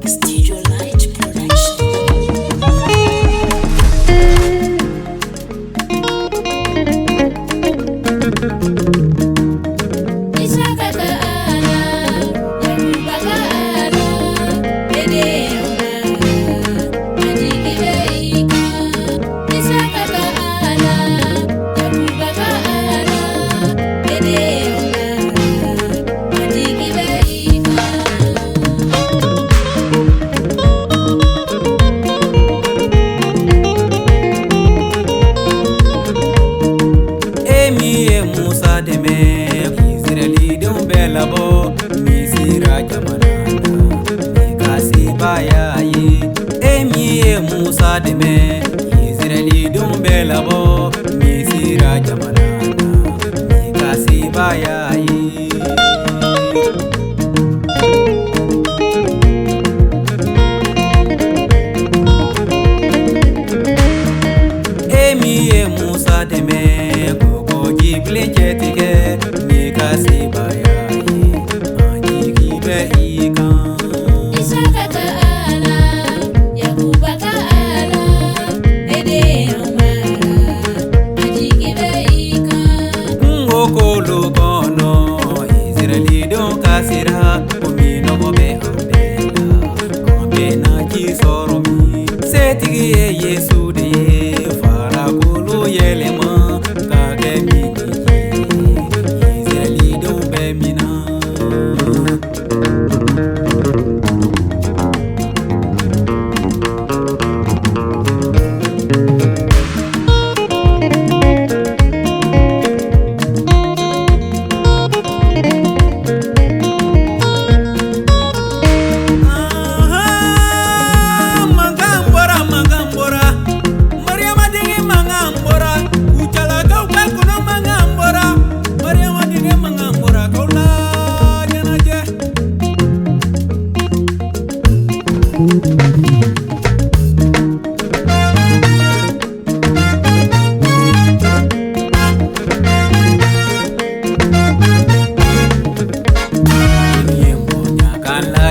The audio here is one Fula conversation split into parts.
Studio Light Production. Musa deme Israeli dum belabo misira jamanana mikasi bayayi emi Musa deme Israeli dum belabo misira jamanana mikasi bayayi emi Musa deme Giblejetike mikasi bayayi anjiki beika Isaka ta'ala Yakuba ta'ala Ede umara anjiki beika ngokolo kono Israeli don kasira kumino bobe ambela kombe na jisoromi setigi Yesu de fara kulu yelema kagemi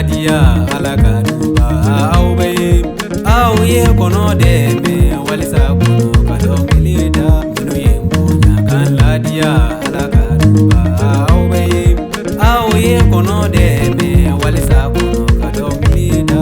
dia alaka duba awbe awye kono de me walisa kono kado milida minu yembo nyakan la dia alaka duba awbe awye kono de me walisa kono kado milida